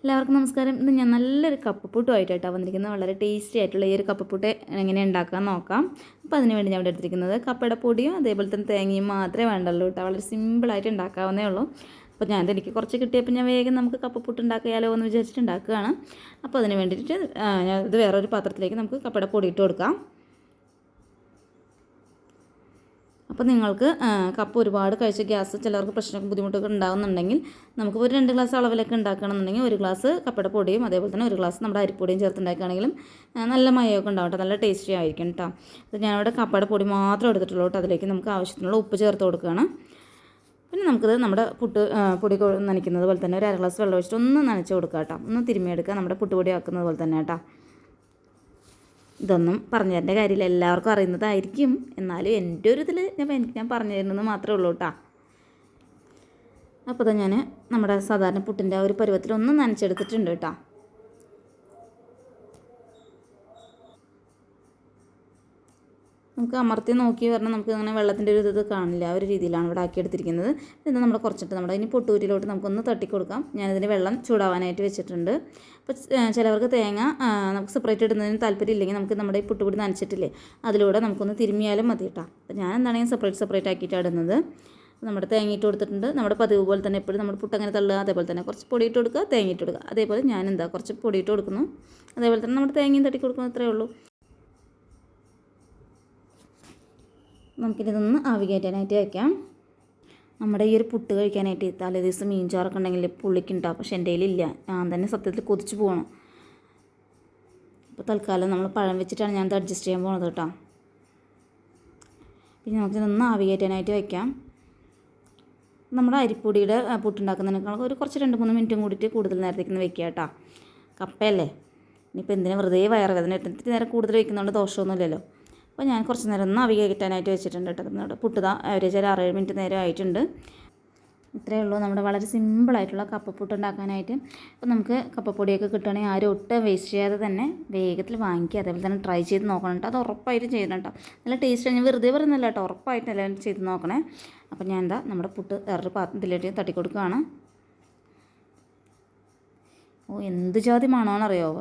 എല്ലാവർക്കും നമസ്കാരം. ഇന്ന് ഞാൻ നല്ലൊരു കപ്പപ്പുട്ടുമായിട്ടാണ് വന്നിരിക്കുന്നത്. വളരെ ടേസ്റ്റി ആയിട്ടുള്ള ഈ ഒരു കപ്പപ്പുട്ട് എങ്ങനെ ഉണ്ടാക്കാൻ നോക്കാം. അപ്പോൾ അതിന് വേണ്ടി ഞാൻ ഇവിടെ എടുത്തിരിക്കുന്നത് കപ്പയുടെ പൊടിയും അതേപോലെ തന്നെ തേങ്ങയും മാത്രമേ വേണ്ടുള്ളൂ കേട്ടോ. വളരെ സിമ്പിളായിട്ട് ഉണ്ടാക്കാവുന്നേ ഉള്ളൂ. അപ്പോൾ എനിക്ക് കുറച്ച് കിട്ടിയപ്പോൾ ഞാൻ വേഗം നമുക്ക് കപ്പപ്പുട്ട് ഉണ്ടാക്കിയാലോ എന്ന് വിചാരിച്ചിട്ട് ഉണ്ടാക്കുകയാണ്. അപ്പോൾ അതിന് വേണ്ടിയിട്ട് ഇത് വേറൊരു പാത്രത്തിലേക്ക് നമുക്ക് കപ്പയുടെ പൊടി ഇട്ട് കൊടുക്കാം. അപ്പോൾ നിങ്ങൾക്ക് കപ്പ ഒരുപാട് കഴിച്ച ഗ്യാസ് ചിലർക്ക് പ്രശ്നമൊക്കെ ബുദ്ധിമുട്ടൊക്കെ ഉണ്ടാകുന്നുണ്ടെങ്കിൽ നമുക്ക് ഒരു 2 ഗ്ലാസ് അളവിലൊക്കെ ഉണ്ടാക്കുകയാണെന്നുണ്ടെങ്കിൽ 1 ഗ്ലാസ് കപ്പയുടെ പൊടിയും അതേപോലെ തന്നെ 1 ഗ്ലാസ് നമ്മുടെ അരിപ്പൊടിയും ചേർത്ത് ഉണ്ടാക്കുകയാണെങ്കിലും നല്ല മയമൊക്കെ ഉണ്ടാവും കേട്ടോ. നല്ല ടേസ്റ്റി ആയിരിക്കും കേട്ടോ. അപ്പോൾ ഞാനിവിടെ കപ്പയുടെ പൊടി മാത്രം എടുത്തിട്ടുള്ളൂ കേട്ടോ. അതിലേക്ക് നമുക്ക് ആവശ്യത്തിനുള്ള ഉപ്പ് ചേർത്ത് കൊടുക്കുകയാണ്. പിന്നെ നമുക്കിത് നമ്മുടെ പൊടി നനയ്ക്കുന്നത് പോലെ തന്നെ ഒരു 1/2 ഗ്ലാസ് വെള്ളം ഒഴിച്ചിട്ട് ഒന്ന് നനച്ച് കൊടുക്കുക കേട്ടോ. ഒന്ന് തിരുമ്മിയെടുക്കുക നമ്മുടെ പുട്ടുപൊടി ആക്കുന്നത് പോലെ തന്നെ കേട്ടോ. ഇതൊന്നും പറഞ്ഞു തരേണ്ട കാര്യമില്ല, എല്ലാവർക്കും അറിയുന്നതായിരിക്കും. എന്നാലും എൻ്റെ ഒരു ഇതിൽ ഞാൻ പറഞ്ഞു തരുന്നത് മാത്രമേ ഉള്ളൂ കേട്ടോ. അപ്പോൾ ഞാൻ നമ്മുടെ സാധാരണ പുട്ടിൻ്റെ ഒരു പരുവത്തിൽ ഒന്ന് നനച്ചെടുത്തിട്ടുണ്ട് കേട്ടോ. നമുക്ക് അമർത്തി നോക്കി പറഞ്ഞാൽ നമുക്ക് അങ്ങനെ വെള്ളത്തിൻ്റെ ഒരു ഇത് കാണില്ല. ആ ഒരു രീതിയിലാണ് ഇവിടെ ആക്കിയെടുത്തിരിക്കുന്നത്. ഇത് നമ്മൾ കുറച്ചിട്ട് നമ്മുടെ ഇനി പൊട്ടുകുറ്റിയിലോട്ട് നമുക്കൊന്ന് തട്ടിക്കൊടുക്കാം. ഞാനിതിന് വെള്ളം ചൂടാവാനായിട്ട് വെച്ചിട്ടുണ്ട്. അപ്പോൾ ചിലവർക്ക് തേങ്ങ നമുക്ക് സെപ്പറേറ്റ് ഇടുന്നതിന് താല്പര്യം ഇല്ലെങ്കിൽ നമുക്ക് നമ്മുടെ ഈ പുട്ടുപൊടി നനച്ചിട്ടില്ലേ അതിലൂടെ നമുക്കൊന്ന് തിരുമ്മിയാലും മതി കേട്ടോ. അപ്പോൾ ഞാൻ എന്താണെങ്കിൽ സെപ്പറേറ്റ് ആക്കിയിട്ടാണ് ഇടുന്നത്. നമ്മുടെ തേങ്ങ ഇട്ട് കൊടുത്തിട്ടുണ്ട്. നമ്മുടെ പതിവ് പോലെ തന്നെ എപ്പോഴും നമ്മുടെ പുട്ട് അങ്ങനെ തള്ളുക, അതേപോലെ തന്നെ കുറച്ച് പൊടി ഇട്ട് കൊടുക്കുക, തേങ്ങ ഇട്ട് കൊടുക്കുക. അതേപോലെ ഞാൻ കുറച്ച് പൊടി ഇട്ട് കൊടുക്കുന്നു, അതേപോലെ തന്നെ നമ്മുടെ തേങ്ങയും തട്ടി കൊടുക്കുന്നു. അത്രയേ ഉള്ളൂ. നമുക്കിതൊന്ന് ആവി കയറ്റാനായിട്ട് വയ്ക്കാം. നമ്മുടെ ഈ ഒരു പുട്ട് കഴിക്കാനായിട്ട് തലേ ദിവസം മീൻ ചാറൊക്കെ ഉണ്ടെങ്കിൽ പുള്ളിക്കുണ്ടാവും. പക്ഷേ എൻ്റെ കയ്യിലില്ല. ഞാൻ തന്നെ സത്യത്തിൽ കൊതിച്ച് പോകണം. അപ്പോൾ തൽക്കാലം നമ്മൾ പഴം വെച്ചിട്ടാണ് ഞാനത് അഡ്ജസ്റ്റ് ചെയ്യാൻ പോകുന്നത് കേട്ടോ. പിന്നെ നമുക്കിതൊന്ന് ആവി കയറ്റാനായിട്ട് വയ്ക്കാം. നമ്മുടെ അരിപ്പൊടിയുടെ പുട്ടുണ്ടാക്കുന്നതിനേക്കാൾ കുറച്ച് 2-3 മിനിറ്റും കൂടിയിട്ട് കൂടുതൽ നേരത്തേക്ക് വെക്കുക കേട്ടോ. കപ്പയല്ലേ, ഇനിയിപ്പോൾ എന്തിനാ വെറുതെ വയറുവേദന ഇത്തിരി നേരം കൂടുതൽ വയ്ക്കുന്നതുകൊണ്ട് ദോഷമൊന്നുമില്ലല്ലോ. അപ്പോൾ ഞാൻ കുറച്ച് നേരം ഒന്ന് ആവി കയറ്റാനായിട്ട് വെച്ചിട്ടുണ്ട് കേട്ടോ. നമ്മുടെ പുട്ടുതാ ഒരു 6-7 മിനിറ്റ് നേരം ആയിട്ടുണ്ട്. ഇത്രയേ ഉള്ളൂ നമ്മുടെ വളരെ സിമ്പിളായിട്ടുള്ള കപ്പപ്പുട്ട് ഉണ്ടാക്കാനായിട്ട്. അപ്പോൾ നമുക്ക് കപ്പപ്പൊടിയൊക്കെ കിട്ടുകയാണെങ്കിൽ ആരും ഒട്ടും വേസ്റ്റ് ചെയ്യാതെ തന്നെ വേഗത്തിൽ വാങ്ങിക്കുക. അതേപോലെ തന്നെ ട്രൈ ചെയ്ത് നോക്കണം കേട്ടോ. അത് ഉറപ്പായിട്ട് ചെയ്യണം കേട്ടോ. നല്ല ടേസ്റ്റ്. ഞാൻ വെറുതെ പറയുന്നില്ല കേട്ടോ, ഉറപ്പായിട്ട് എല്ലാവരും ചെയ്ത് നോക്കണേ. അപ്പോൾ ഞാൻ നമ്മുടെ പുട്ട് വേറൊരു പാത്രത്തിലേക്ക് തട്ടിക്കൊടുക്കുകയാണ്. എന്ത് ജാതി മണമെന്നറിയോ,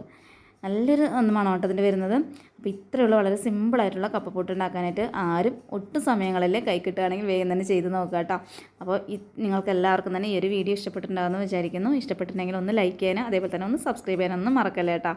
നല്ലൊരു മണം കേട്ടോ ഇതിൻ്റെ വരുന്നത്. അപ്പോൾ ഇത്രയുള്ള വളരെ സിമ്പിളായിട്ടുള്ള കപ്പപ്പുട്ട് ഉണ്ടാക്കാനായിട്ട് ആരും ഒട്ടും സമയങ്ങളിലെ കൈ കിട്ടുകയാണെങ്കിൽ വേഗം തന്നെ ചെയ്ത് നോക്കുക കേട്ടോ. അപ്പോൾ നിങ്ങൾക്ക് എല്ലാവർക്കും തന്നെ ഈ ഒരു വീഡിയോ ഇഷ്ടപ്പെട്ടിട്ടുണ്ടാകുമെന്ന് വിചാരിക്കുന്നു. ഇഷ്ടപ്പെട്ടിട്ടുണ്ടെങ്കിൽ ഒന്ന് ലൈക്ക് ചെയ്യാനും അതേപോലെ തന്നെ ഒന്ന് സബ്സ്ക്രൈബ് ചെയ്യാനൊന്നും മറക്കല്ലേ കേട്ടോ.